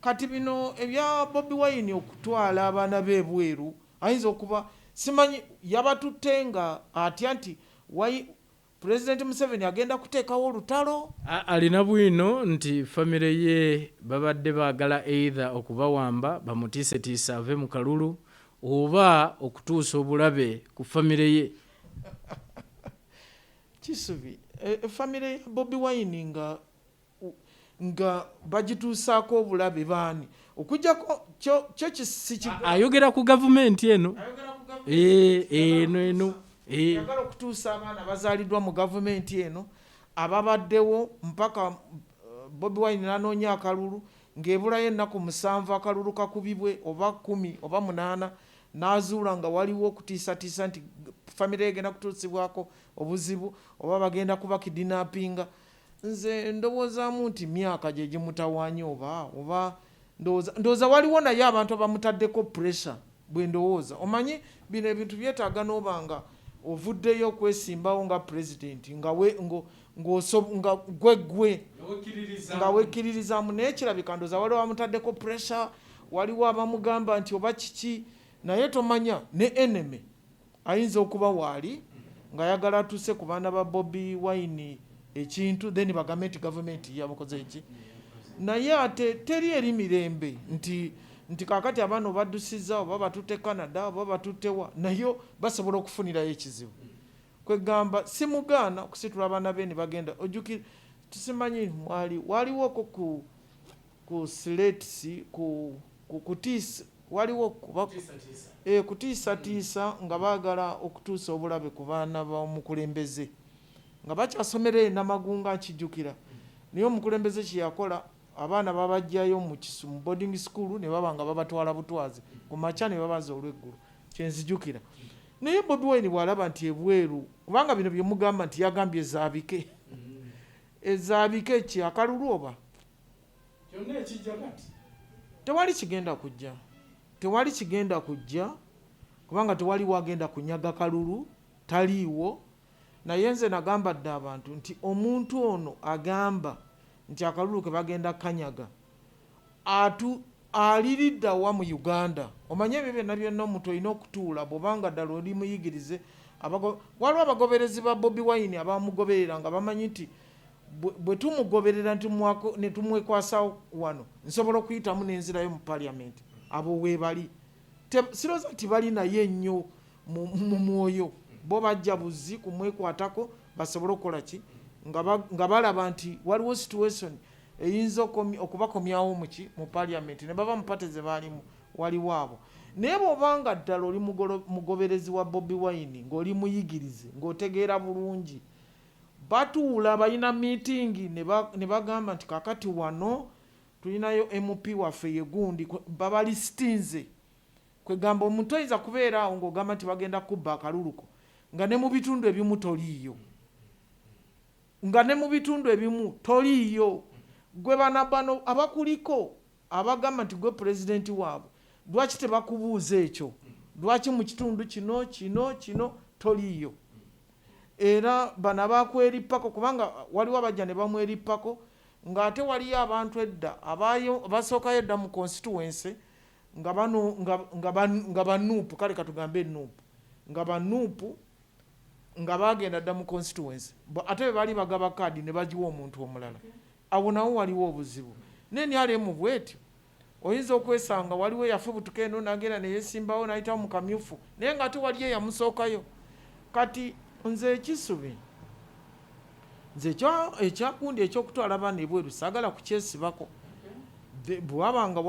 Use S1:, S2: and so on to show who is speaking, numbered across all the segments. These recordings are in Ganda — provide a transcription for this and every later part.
S1: kati bino ebya Bobi Wine okutwala abaana b'ebweru ayinza okuba simanyi yabatutte nga atya nti President Museveni agenda kuteekawo olutalo.
S2: Alina bwino nti famire ye babadde baagala either okubawamba bamutiisetiisa ave mu kalulu oba okutuusa obulabe ku famire ye.
S1: Kisubi famire ya Bobi Wine nga bagituusaako obulabe baani okujjako kyo kisikigwa
S2: ayogera ku gavumenti eno eno
S1: yagala okutuusa abaana bazaaliddwa mu gavumenti eno ababaddewo mpaka Bobi Wine nanoonya akalulu ng'ebulayo ennaku 7 akalulu kakubibwe oba 10 oba 8 n'azuula nga waliwo okutiisatiisa nti famire egenda kutuusibwako obuzibu oba bagenda kuba kidinappinga. Nze ndowoozaamu nti myaka gye gimutawanya oba ndowooza waliwo naye abantu abamutaddeko pressure bwe ndowooza. Omanyi bino ebintu byetaaga n'obanga ovuddeyo okwesimbawo nga pulezidenti nga wekkiririzaamu naye kirabika ndowooza waliwo abamutaddeko pressure, waliwo abamugamba nti oba kiki, naye tomanya ne enemy ayinza okuba waali ng'ayagala atuuse ku baana ba Bobi Wine ekintu then bagambe nti gavumenti yabakoze eki. Naye ate teri eri mirembe nti kakati abaana obaddusiza oba batutte Canada oba batuttewa nayo basobola okufunirayo ekizibu. Kwegamba simugaana okusitula abaana be ne bagenda ojjukira tusimanyi waliwoko ku slates kutiisa waliwo kutiisatiisa nga baagala okutuusa obulabe ku baana b'omukulembeze nga bakyasomera enamagunga nkijjukira. Naye omukulembeze kyeyakola abaana babajjayo mu boarding school ne baba nga babatwala butwazi ku makya ne babaza olw'eggulu kyenzijjukira. Naye Bobi Wine bw'alaba nti ebweru kubanga bino bye mugamba nti yagambye ezaabike ki akalulu oba
S2: kyonna ekijja kati
S1: tewali kigenda kujja kubanga tewali wagenda kunyaga kalulu taliiwo. Naye nze nagamba dde abantu nti omuntu ono agamba nti akalulu ke bagenda kanyaga aliridda wa mu Uganda. Omanye ebyo byonna omuntu olina okutuula bw'obanga ddala oli muyigirize. Waliwo abagoberezi ba Bobi Wine abamugoberera nga bamanyi nti bwe tumugoberera ne tumwekwasa wano nsobola okuyitamu n'enzirayo mu paliamenti. Abo weebali sirowooza nti bali naye nnyo mu mwoyo bo bajja buzi kumwekwatako basobole okukola ki nga balaba nti waliwo situation eyinza okubakomyawo mu paliamenti ne baba mu pate ze baalimu waliwo abo. Naye bw'obanga ddala oli mugoberezi wa Bobi Wine ng'oli muyigirize ng'otegeera bulungi batuula balina miitingi ne bagamba nti kakati wano tulinayo MP waffe yegundi babalistinze. Kwegamba omuntu ayinza kubeera awo ng'ogamba nti bagenda kubba akaluluko nga ne mu bitundu ebimu toliiyo gwe bano abakuliko abagamba nti gwe pulezidenti waabwe lwaki tebakubuuza ekyo? Lwaki mu kitundu kino toliiyo? Era bano abakwerippako kubanga waliwo abajja ne bamwerippako ng'ate waliyo abantu edda abasookayo edda mu constituency nga banuupu kale katugambe enuupu nga banuupu nga bagenda dda mu constituency ate bwe bali bagaba kaadi ne bagiwa omuntu omulala. Awo nawo waliwo obuzibu. N'enyalemu bwetyo oyinza okwesanga waliwo eyafubutuka eno n'agenda ne yeesimbawo n'ayitawo mu kamyufu naye ng'ate wali eyamusookayo. Kati nze ekisubi ekyakundi ekyokutwala abaana ebweru saagala kukyesibako bw'abanga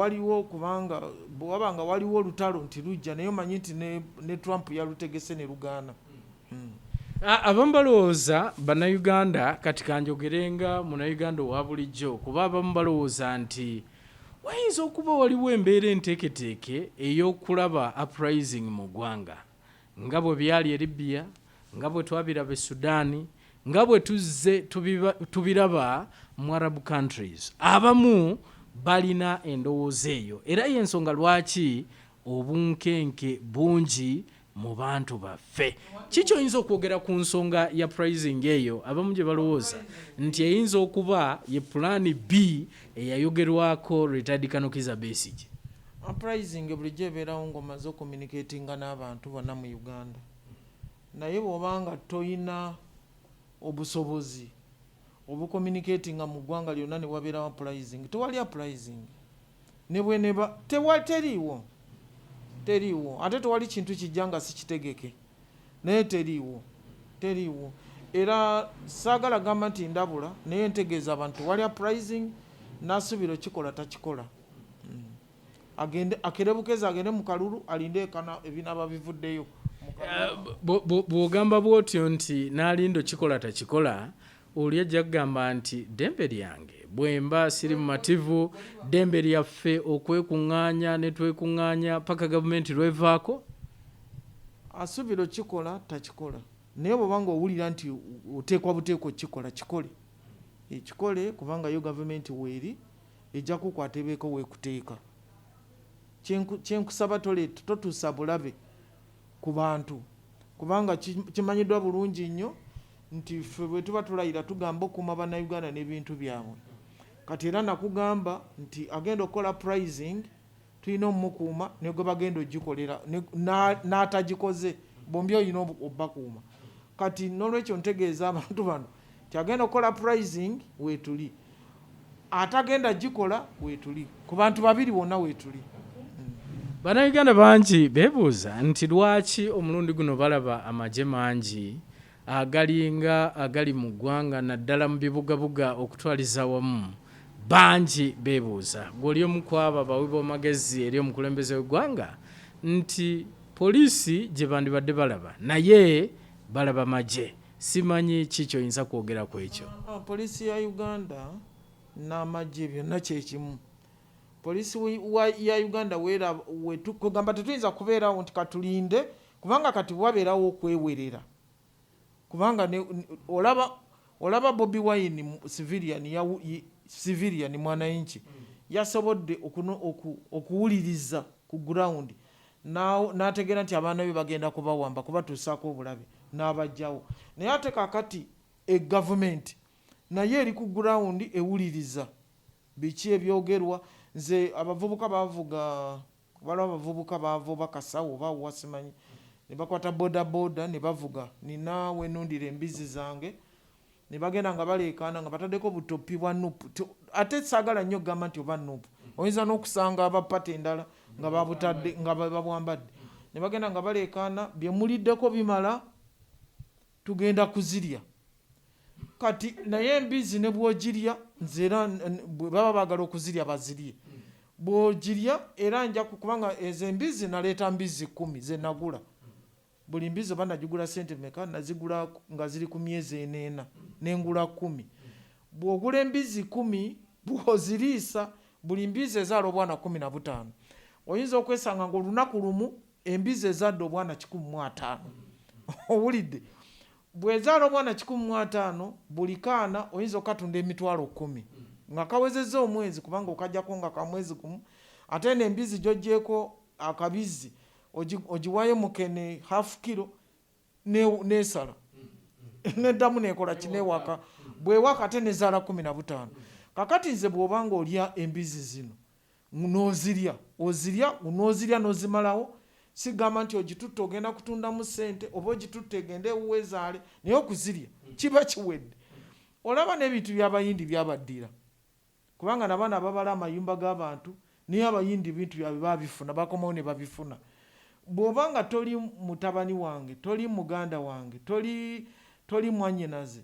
S1: waliwo olutalo nti lujja naye omanyi nti ne Trump yalutegese ne lugaana.
S2: Abamu balowooza bannayuganda kati kanjogerenga munnayuganda owa bulijjo kuba abamu balowooza nti wayinza okuba waliwo embeera enteeketeeke ey'okulaba uprising mu ggwanga nga bwe byali e Libya, nga bwe twabiraba e Sudaani, nga bwe tuzze tubiraba mu Arab countries. Abamu balina endowooza eyo era y'ensonga lwaki obunkenke bungi mu bantu baffe. Kiki oyinza okwogera ku nsonga ya pricing eyo abamu gye balowooza nti eyinza okuba ye plan B eyayogerwako retired Colonel Kizza Besigye?
S1: Pricing bulijjo ebeerawo ng'omaze okommunicatinga n'abantu bonna mu Uganda, naye bw'obanga toyina obusobozi obucommunicatinga mu ggwanga lyonna ne wabeerawo pricing, tewali pricing ne bwe neba teriiwo ate tewali kintu kijja nga si kitegeke, naye teriiwo era saagala gamba nti ndabula naye ntegeeza abantu tewali pricing, n'asuubira okikola takikola. Agende akerebukeze agende mu kalulu alinde ekana ebinaba bivuddeyo.
S2: Bw'ogamba bw'otyo nti n'alinda okikola takikola, oli ajja kugamba nti ddembe lyange bwemba siri mumativu, ddembe lyaffe okwekuŋŋaanya ne twekuŋŋaanya paka gavumenti lwevaako.
S1: Asuubira okikola takikola, naye bw'obanga owulira nti oteekwa buteeko okikola kikole, kubanga yo gavumenti weeri ejja kukwata ebeeko weekuteeka. Kyenkusaba totuusa bulabe ku bantu, kubanga kimanyiddwa bulungi nnyo nti ffe bwe tuba tulayira tugamba okuuma bannayuganda n'ebintu byabwe. Kati era nakugamba nti agenda okukola pricing tulina omukuuma ne gwe bagenda ogikolera n'atagikoze bombi olina obbakuuma. Kati n'olwekyo ntegeeza abantu bano nti agenda okukola pricing weetuli, atagenda gikola weetuli, ku bantu babiri bonna weetuli.
S2: Bannayuganda bangi beebuuza nti lwaki omulundi guno balaba amagye mangi agali mu ggwanga naddala mu bibugabuga okutwaliza wamu. Bangi beebuuza, gw'oli omu ku abo abawi b'amagezi eri omukulembeze w'eggwanga nti poliisi gye bandibadde balaba naye balaba magye. Simanyi ki ky'oyinza kwogera ku ekyo.
S1: Poliisi ya Uganda n'amagye byonna kyekimu. Poliisi ya Uganda kugamba tetuyinza kubeerawo nti katulinde, kubanga kati wabeerawo okwewerera, kubanga olaba Bobi Wine civilian mwananchi yasobodde okuwuliriza ku ground n'ategeera nti abaana be bagenda kubawamba kubatuusaako obulabe n'abajjawo. Naye ate kakati egavumenti naye eri ku ground ewuliriza biki ebyogerwa. Nze abavubuka bavuga kasawo bawa simanyi ne bakwata boda ne bavuga nina wenundira embizi zange ne bagenda nga baleekaana nga bataddeko butopi bwa nupu. Ate saagala nnyo gamba nti oba nupu oyinza n'okusanga abapata endala nga babutadde nga babwambadde, ne bagenda nga baleekaana bye muliddeko bimala tugenda kuzirya. Kati naye embizi ne bw'ogirya nze era bwe baba baagala okuzirya bazirye, bw'ogirya era nja kubanga ezo embizi naleeta mbizi 10 ze nagula. Buli mbizi oba nagigula sente meka, nazigula nga ziri ku myezi 4 n'engula 10. Bw'ogula embizi 10 bw'oziriisa buli mbizi ezaala obwana 15 oyinza okwesanga ng'olunaku lumu embizi ezadde obwana 15. Owulidde? Bwezaala obwana 15 buli kaana oyinza okatunda emitwalo 10 nga kawezezza omwezi, kubanga okajjako nga kamwezi gumu. Ate n'embizi gy'oggyeko akabizi ogiwayo mukene half kilo n'esala n'eddamu n'ekola kineewaka, bwewaka ate n'ezaala 15. Kakati nze bw'obanga olya embizi zino n'ozirya n'ozimalawo, sigamba nti ogitutte ogenda kutundamu ssente oba ogitutte egende ewuwezaale, naye okuzirya kiba kiwedde. Olaba n'ebintu by'abayindi byabaddira, kubanga n'abaana babala amayumba g'abantu naye abayindi bintu byabwe babifuna, bakomawo ne babifuna. Bw'obanga toli mutabani wange, toli muganda wange, toli mwannyinaze,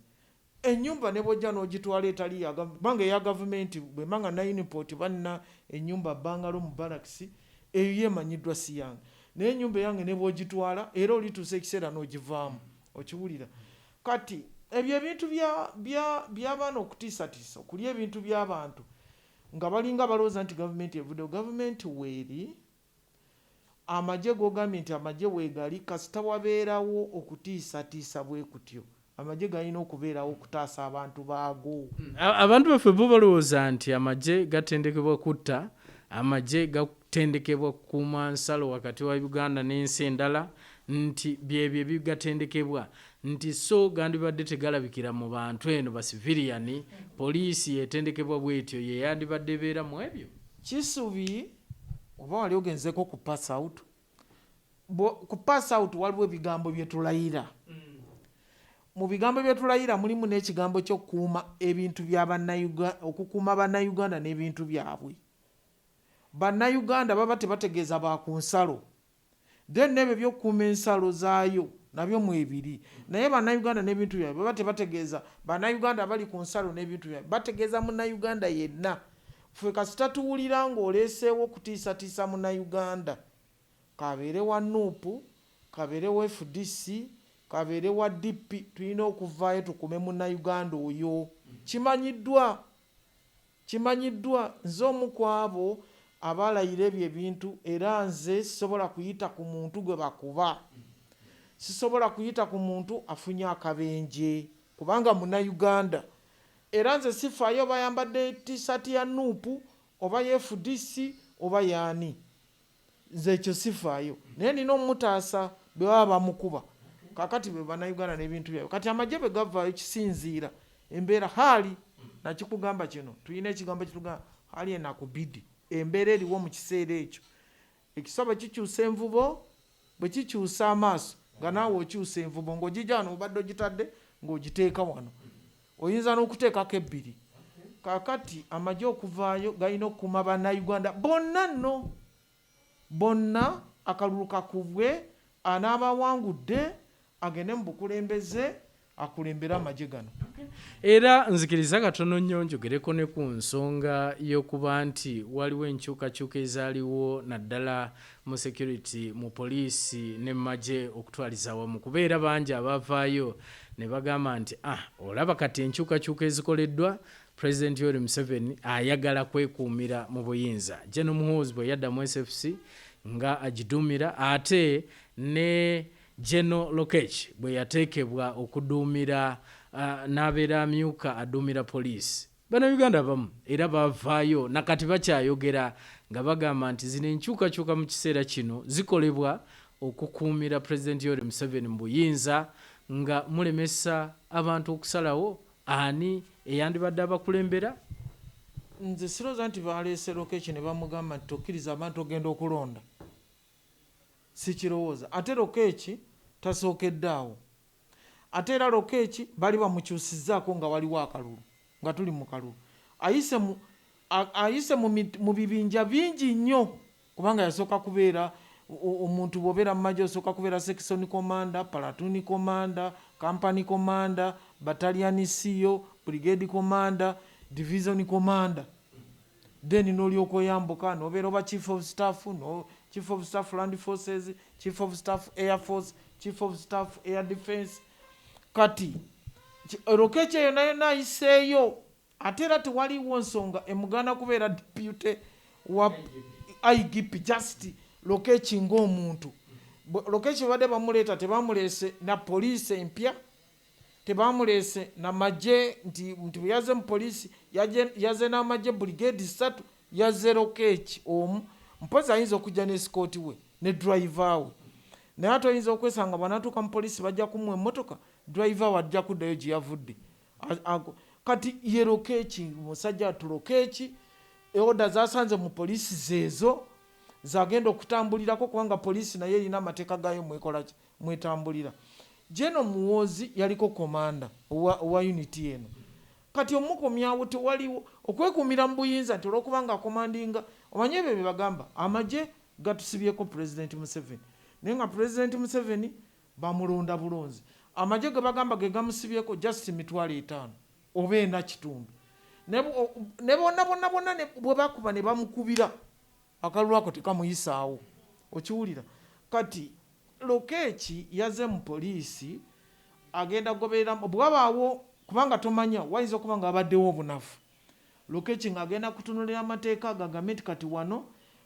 S1: ennyumba ne bw'ojja n'ogitwala etali banga eya gavumenti, bwe mbanga Nayinipoti banna ennyumba bangalo mu barakisi eyo yeemanyiddwa si yange, naye ennyumba yange ne bw'ogitwala era olituusa ekiseera n'ogivaamu, okiwulira. Kati ebyo ebintu by'abaana okutiisatiisa okulya ebintu by'abantu nga balinga balowooza nti gavumenti evuddeyo. Gavumenti weeri, amagye g'ogambye nti amagye weegali kasita wabeerawo okutiisatiisa bwe kutyo, amagye galina okubeerawo okutaasa abantu baago.
S2: Abantu baffe bo balowooza nti amagye gatendekebwa kutta, amagye gatendekebwa kukuuma nsalo wakati wa Uganda n'ensi endala, nti byebyo bigatendekebwa nti so gandibadde tegalabikira mu bantu eno ba civilian poliisi yetendekebwa bwetyo ye yandibadde beera mu ebyo
S1: kisubi oba wali ogenzeko ku pass out ku pass out waliwo ebigambo byetulayira mu bigambo byetulayira mulimu n'ekigambo ky'okukuuma ebintu okukuuma bannayuganda n'ebintu byabwe. Bannayuganda baba tebategeeza ba ku nsalo then n'ebyo by'okukuuma ensalo zaayo nabyo mu ebiri naye bannayuganda n'ebintu byabwe baba tebategeeza bannayuganda bali ku nsalo n'ebintu byabwe bategeeza munnayuganda yenna. Ffe kasita tuwulira ng'oleeseewo okutiisatiisa munnayuganda kabeere wa nuupu kabeere wa FDC kabeere wa DP tulina okuvaayo tukume munnayuganda oyo kimanyiddwa nze omu ku abo abalayira ebyo ebintu era nze sisobola kuyita ku muntu gwe bakuba sisobola kuyita ku muntu afunye akabenje kubanga munnayuganda era nze sifaayo bayambadde t-shirt ya nuupu oba ya FDC oba yaani nze ekyo sifaayo naye nina omutaasa bwe baba bamukuba kakati be bannayuganda n'ebintu byabwe kati amagye bwe gavaayo kisinziira embeera haali nakikugamba kino tulina ekigambo kitugamba haali enakubidi embeera eriwo mu kiseera ekyo ekisaba kikyusa envubo bwe kikyusa amaaso nga naawe okyusa envubo ng'ogijja wano obadde ogitadde ng'ogiteeka wano oyinza n'okuteekako ebbiri kakati amagye okuvaayo galina okukuuma bannayuganda bonna akalulu kakubwe anaabawangudde agende mu bukulembeze akulembera amagye gano.
S2: Era nzikiriza katono nnyo njogereko ne ku nsonga y'okuba nti waliwo enkyukakyuka ezaaliwo naddala mu security mu poliisi ne magye okutwaliza wamu kubeera bangi abavaayo ne bagamba nti olaba kati enkyukakyuka ezikoleddwa President Yoweri Museveni ayagala kwekuumira mu buyinza. General Muhoozi bwe yadda mu SFC nga agiduumira ate ne General Lokech bwe yateekebwa okuduumira n'abeera myuka aduumira poliisi. Bannayuganda abamu era bavaayo nakati bakyayogera nga bagamba nti zino enkyukakyuka mu kiseera kino zikolebwa okukuumira President Yoweri Museveni mu buyinza nga mulemesa abantu okusalawo ani eyandibadde abakulembera.
S1: Nze sirowooza nti baleese Lokech ne bamugamba nti tokkiriza abantu ogenda okulonda. Sikirowooza ate Lokech tasookedde awo ate era Lokech bali bamukyusizzaako nga waliwo akalulu nga tuli mu kalulu ayise mu bibinja bingi nnyo kubanga yasooka kubeera omuntu bw'obeera mu magye osooka kubeera section commander, platoon commander, company commander, battalion CEO, brigade commander, division commander then n'olyoka oyambuka n'obeera oba chief of staff chief of staff land forces, chief of staff air force, chief of staff air defense. Kati Lokech yonna yonna ayiseeyo ate era tewaliwo nsonga emugana kubeera deputy wa IGP just Lokech ng'omuntu. Lokech badde bamuleeta tebamuleese na poliisi empya tebamuleese na magye nti bwe yaze mu poliisi yaze n'amagye brigade 3 yaze Lokech omu mpozi ayinza okujja ne escort we ne driver we naye ate oyinza okwesanga banatuuka mu poliisi bajja kumuwa emmotoka driver wajja kuddayo gye yavudde kati ye Lokech musajja atu Lokech order zasanze mu poliisi zeezo zagenda okutambulirako kubanga poliisi naye erina amateeka gayo mwetambulira. General Muhoozi yaliko komanda wa unity eno kati omukomyawo tewaliwo okwekuumira mu buyinza nti olwokubanga akomandinga omanye ebyo bye bagamba amagye gatusibyeko President Museveni naye nga President Museveni bamulonda bulonzi amagye ge bagamba ge gamusibyeko just 5,000 oba 4 ne bonna bwe bakuba ne bamukubira akalulu ako tekamuyisaawo okiwulira. Kati Lokech yaze mu poliisi agenda goberera bwabaawo kubanga tomanya wayinza okuba nga abaddewo obunafu Lokech ng'agenda kutunulira amateeka agagambe nti kati wano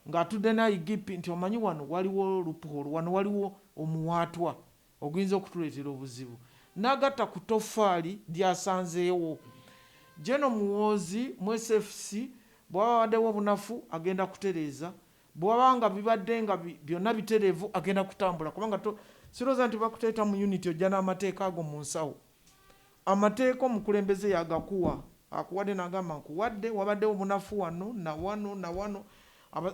S1: ng'atudde na IGP nti omanyi wano waliwo loophole wano waliwo omuwaatwa oguyinza okutuleetera obuzibu n'agatta ku toffaali lyasanzeewo. General Muhoozi mu SFC bw'aba baddewo obunafu agenda kutereeza bw'aba nga bibadde nga byonna bitereevu agenda kutambula kubanga siroza nti bakuteeta mu unity ojja n'amateeka ago mu nsawo. Amateeka omukulembeze yagakuwa akuwadde n'agamba nkuwadde wabaddewo obunafu wano na wano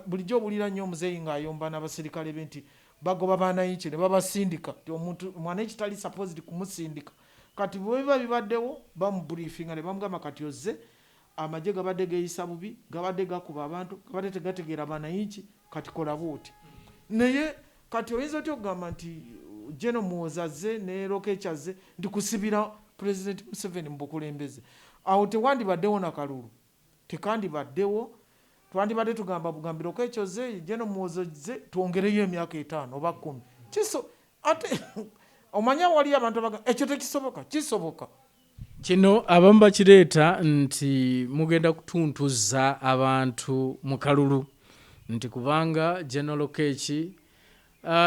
S1: bulijjo obulira nnyo omuzeeyi ng'ayomba n'abaserikale be nti bagoba baanayinki ne babasindika ti omuntu mwana ekitali supposed kumusindika kati bwe biba bibaddewo bamubriefinga ne bamugamba kati ozze amagye gabadde geeyisa bubi gabadde gakuba abantu gabadde tegategeera baanayinki kati kola bwoti naye kati oyinza otya okugamba nti General Muhoozi azze ne Lokech azze nti kusibira President Museveni mu bukulembeze awo tewandibaddewo nakalulu tekandibaddewo twandibadde tugamba bugambiro kekyo ze General Muhoozi ze twongereyo emyaka 5 oba 10 kiso ate omanya wali abantu abaga ekyo tekisoboka kisoboka
S2: kino abamu bakireeta nti mugenda kutuntuza abantu mu kalulu nti kubanga General Lokech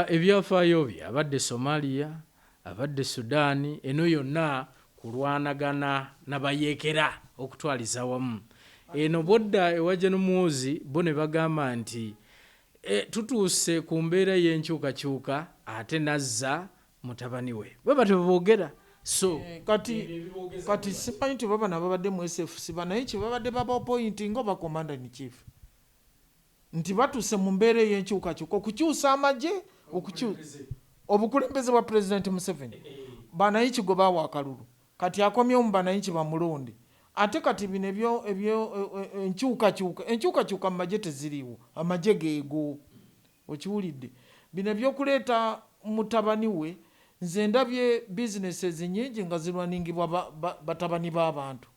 S2: ebyafaayo bye abadde Somalia abadde Sudan eno yonna kulwanagana nabayeekera okutwaliza wamu eno bodda ewa General Muhoozi bo ne bagamba nti tutuuse ku mbeera y'enkyukakyuka ate nazza mutabani we bwe bateboogera so
S1: kati simanyi nti baba nababadde mu SFC banaye kye babadde baba appointing oba commander in chief nti batuuse mu mbeera y'enkyukakyuka okukyusa amagye obukulembeze bwa President Museveni banayiki gwe baawa akalulu kati akomyewo mu banayiki bamulonde ate kati bino ebyo enkyukakyuka mu magye teziriiwo amagye geego okiwulidde bino ebyokuleeta mutabani we nze ndabye businesses nyingi nga zirwaningibwa batabani b'abantu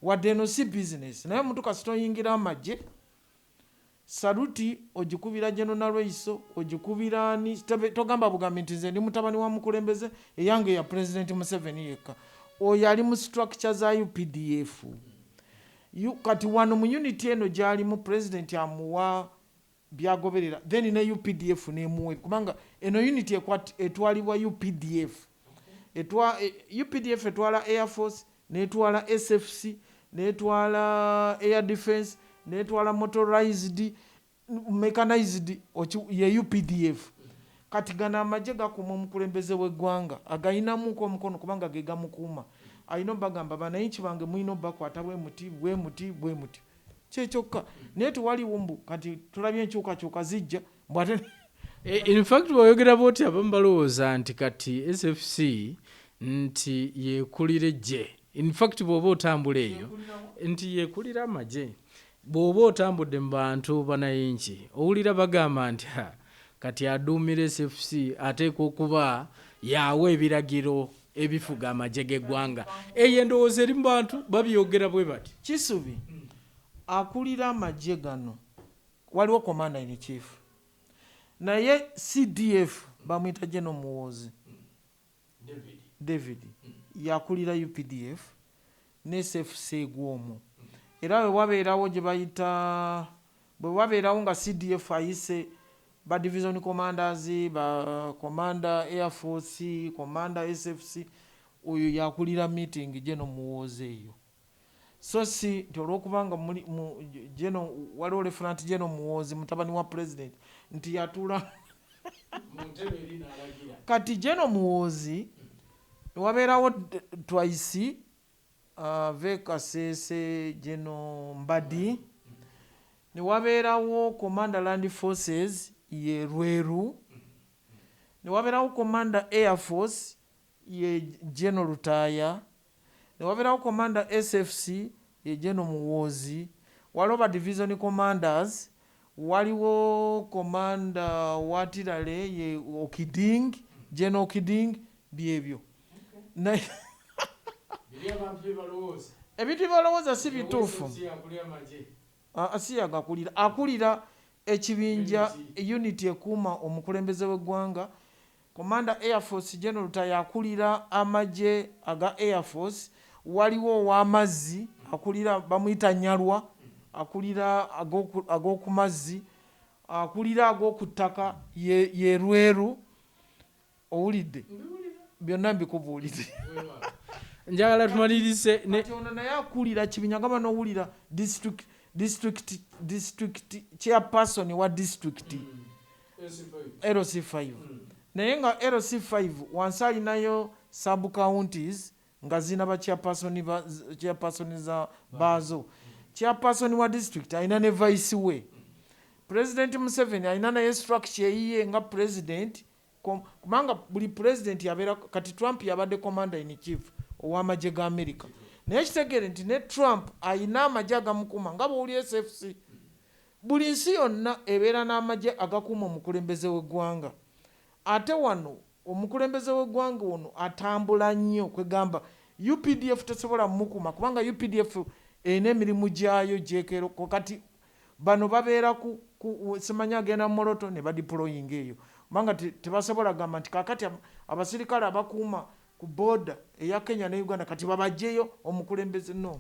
S1: wadde eno si business naye omuntu kasita oyingira amagye saluti ogikubira General Nalweyiso ogikubira ani togamba bugambi nti nze ndi mutabani wa mukulembeze eyange ya President Museveni yekka oyo ali mu structure za UPDF kati wano mu unity eno gyali mu president amuwa byagoberera then ne UPDF nemuwe kubanga eno unity etwalibwa UPDF UPDF etwala Air Force netwala SFC netwala Air Defense netwala motorized mechanized ye UPDF kati gana amagye gakuma omukulembeze w'eggwanga agayinamuko omukono kubanga ge gamukuuma alina bagamba banayinki bange mulina bakwata bwe muti kyekyokka naye tewaliwo mbu kati tulabye enkyukakyuka zijja mbwate
S2: in fact bayogera boti abamu balowooza nti kati SFC nti yekulire gye in fact bw'oba otambula eyo nti yekulira amagye bw'oba otambudde mu bantu banayinki owulira bagamba nti kati aduumira SFC ateekwa okuba yawe ebiragiro ebifuga amagye g'eggwanga eyo endowooza eri mu bantu babyogera bwe bati
S1: kisubi akulira amagye gano waliwo commander in chief naye CDF bamwita General Muhoozi David yakulira UPDF ne SFC gw'omwo era we wabeerawo gye bayita bwe wabeerawo nga CDF ayise ba division commanders ba commander Air Force commander SFC oyo yakulira meeting General Muhoozi eyo so si nti olwokubanga General waliwo Lieutenant General Muhoozi mutabani wa president nti yatula kati General Muhoozi wabeerawo twice Vekasese General Mbadi ne wabeerawo Commander Land Forces ye Rweru ne wabeerawo Commander Air Force ye General Rutaya ne wabeerawo Commander SFC ye General Muhoozi waliwo division commanders waliwo Commander Watirale ye Okiding General Okiding byebyo ebintu balowooza si bituufu asiyaga akulira ekibinja unity ekuuma omukulembeze w'eggwanga Commander Air Force General Rutaya akulira amagye aga Air Force waliwo ow'amazzi akulira bamuyita Nyalwa akulira ag'oku mazzi akulira ag'oku ttaka ye Rweru owulidde byonna mbikubuulire
S2: njagala tumalirize
S1: ono naye akulira kibinja ngamba n'owulira district chairperson wa district LC5 naye nga LC5 wansi alinayo sub counties nga zina ba chairperson za baazo. Chairperson wa district alina ne vice we. President Museveni alina naye structure yiye nga president, kubanga buli president yabeera kati Trump yabadde commander in chief ow'amagye ga America. Naye kitegere nti ne Trump alina amagye agamukuma nga bw'oli SFC. Buli nsi yonna ebeera n'amagye agakuuma omukulembeze w'eggwanga. Ate wano omukulembeze w'eggwanga ono atambula nnyo kwegamba UPDF tesobola mukuma kubanga UPDF ene emirimu gyayo gyekero kati bano babeera ku simanya agenda moroto ne badeploying eyo kubanga tebasobola gamba nti kakati abasirikale abakuuma ku border eya Kenya ne Uganda kati babajjeyo omukulembeze no.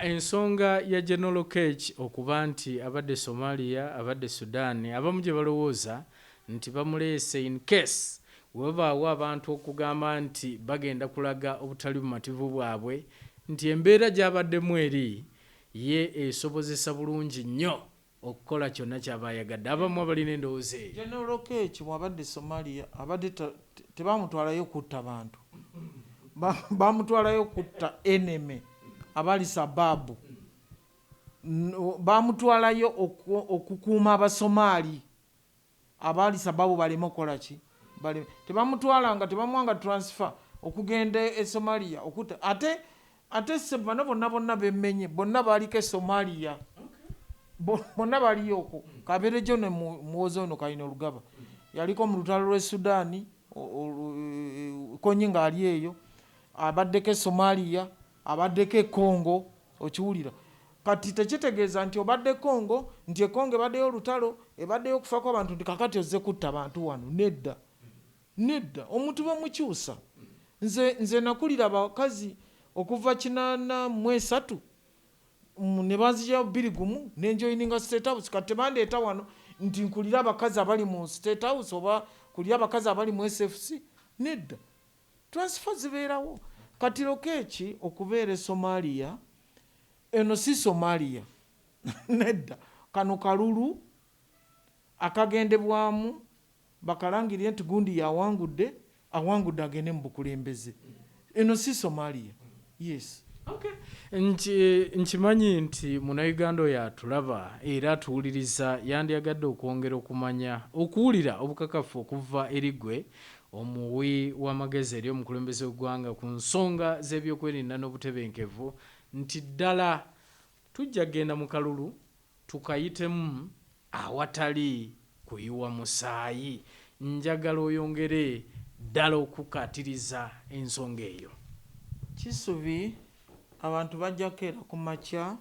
S2: Ensonga ya General Cage okuba nti abadde Somalia abadde Sudan abamu gye balowooza nti bamuleese in case webaawo abantu okugamba nti bagenda kulaga obutali bumativu bwabwe nti embeera gy'abaddemu eri ye esobozesa bulungi nnyo okukola kyonna ky'aba ayagadde. Abamu abalina endowooza eyo.
S1: General Cage bw'abadde Somalia abadde tebamutwalayo kutta bantu, bamutwalayo kutta enemy abali sababu, bamutwalayo okukuuma Abasomali abali sababu baleme okukola ki, tebamutwalanga tebamuwanga transfer okugenda e Somalia okutta. Ate se bano bonna bemmenye bonna baliko e Somalia, bonna baliyo okwo. Kaberejo ne muwozi ono Kayino Lugaba yaliko mu lutalo lw'e Sudan konyi ng'ali eyo, abaddeko e Somalia, abaddeko e Congo, okiwulira. Kati tekitegeeza nti obadde Congo nti e Congo ebaddeyo olutalo ebaddeyo okufa kw'abantu nti kakati ozze kutta abantu wano. Nedda omuntu bamukyusa. Nze nakulira abakazi okuva 83 ne banzija 21 nenjoyininga State House. Kati tebandeeta wano nti nkulira abakazi abali mu State House oba kulira abakazi abali mu SFC. Nedda, transfer zibeerawo. Kati Lokeki okubeera e Somalia, eno si Somalia. Nedda, kano kalulu akagendebwamu bakalangirire nti gundi yawangudde agende mu bukulembeze. Eno si Somalia. Yes.
S2: Okay. Nkimanyi nti Munnayuganda oyo atulaba era atuwuliriza yandyagadde okwongera okumanya okuwulira obukakafu okuva eri ggwe omuwi w'amagezi eri omukulembeze w'eggwanga ku nsonga z'ebyokwerinda n'obutebenkevu nti ddala tujja genda mu kalulu tukayitemu awatali kuyiwa musaayi. Njagala oyongere ddala okukatiriza ensonga eyo.
S1: Kisubi abantu bajja keera ku makya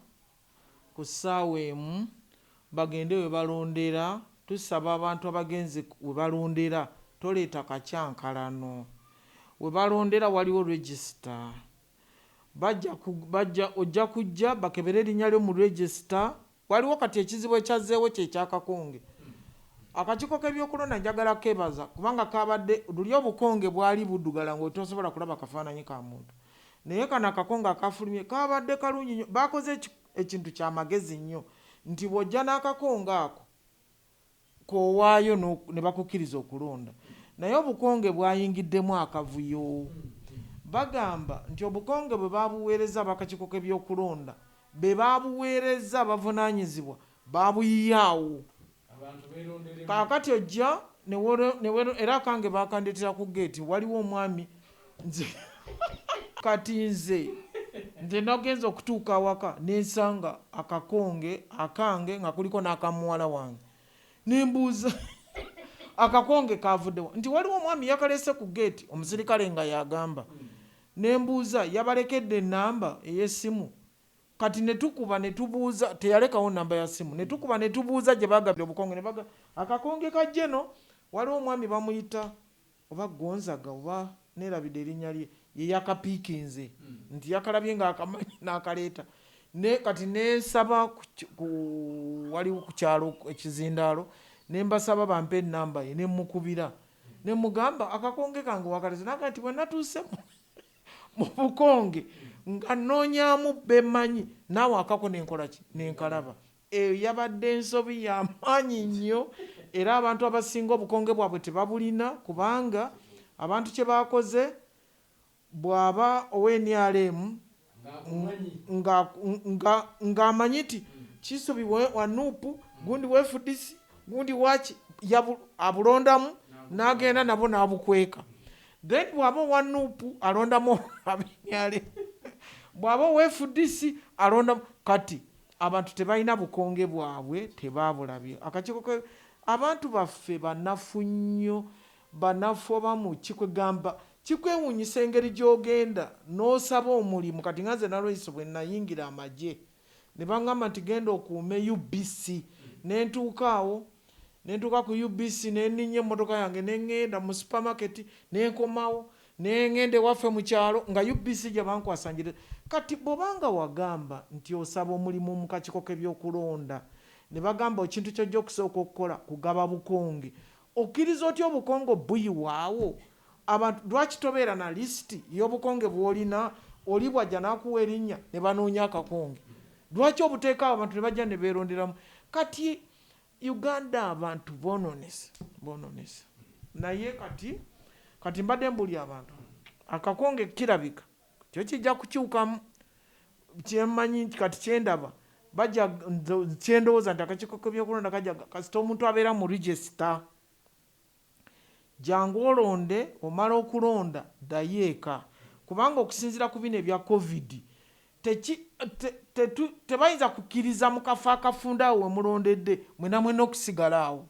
S1: ku ssaawa emu bagende we balondera. Tusaba abantu abagenzi we balondera toleeta kacyankalano. We balondera waliwo register. Ojja kujja bakebere erinnya lyo mu register. Waliwo kati ekizibu ekyazzeewo kyekyakakonge. Akakiiko k'ebyokulonda njagala kebaza kubanga kabadde luli obukonge bwali buddugala ng'otosobola kulaba kafaananyi ka muntu. Naye kano akakonge akafulumye kabadde kalungi nnyo. Bakoze ekintu kyamagezi nnyo nti bw'ojja n'akakonge ako koowaayo ne bakukkiriza okulonda. Naye obukonge bwayingiddemu akavuyo. Bagamba nti obukonge bwe babuweereza abakakiiko k'ebyokulonda be babuweereza bavunaanyizibwa babuyiyaawo. Kaakati ojja era akange bakandetera ku geeti waliwo omwami nze kati nze nagenza okutuuka awaka nensanga akakonge akange nga kuliko n'akamuwala wange. Nembuuza akakonge kavuddewa nti waliwo omwami yakalese ku geeti omusirikale nga yagamba. Nembuuza yabalekedde enamba ey'essimu. Kati netukuba netubuuza teyalekawo namba ya simu. Netukuba netubuuza gye bagabye obukonge ne baga akakonge kajje no. Waliwo omwami bamuyita oba Gonzaga oba neerabidde erinnya lye ye yakapiikinze nti yakalabye ng'akamanyi n'akaleeta. Kati nesaba waliwo ku kyalo ekizindaalo ne mbasaba bampe ennamba ye ne mukubira ne mugamba akakonge kange wakalese naga nti bwe natuuse mu bukonge nga nnoonyaamu bemanyi naawe akako nenkola ki nenkalaba. Eyo yabadde ensobi y'amaanyi nnyo era abantu abasinga obukonge bwabwe tebabulina kubanga abantu kye bakoze bwaba owenRM ng'amanyi nti Kisubi wanuupu gundi wefudisi gundi waki abulondamu n'agenda nabo n'abukweka. Then bw'aba wanuupu alondamu abenRM bw'aba wefudisi alondamu. Kati abantu tebalina bukonge bwabwe tebabulabye. Akakiiko abantu baffe banafu nnyo, banafu abamu kikwegamba kikwewuunyisa engeri gy'ogenda n'osaba omulimu. Kati nga nze Nalweyiso bwe nayingira amagye ne baŋŋamba nti genda okuume UBC, nentuuka ku UBC nenninnya emmotoka yange neŋŋenda mu supermarket nenkomawo neŋŋenda ewaffe mu kyalo nga UBC gye bankwasangire. Kati bw'obanga wagamba nti osaba omulimu mu kakiiko k'ebyokulonda ne bagamba ekintu ky'ojja okusooka okukola kugaba bukonge, okkiriza otya obukonge buyiwaawo? Abantu lwaki tobeera na lisiti y'obukonge bw'olina? Oli bw'ajja n'akuwa erinnya ne banoonya akakonge, lwaki obuteekaawo abantu ne bajja ne beeronderamu? Kati Uganda abantu bononese. Naye kati mbadde mbuli abantu akakonge kirabika kyo kijja kukyukamu. Kyemmanyi nti kati kyendaba bajja kyendowooza nti akakiiko k'ebyokulonda kajja kasita omuntu abeera mu register jangu olonde, omala okulonda ddayo eka, kubanga okusinziira ku bino ebya COVID tebayinza kukkiriza mu kafo akafunda awo we mulondedde mwena okusigala awo.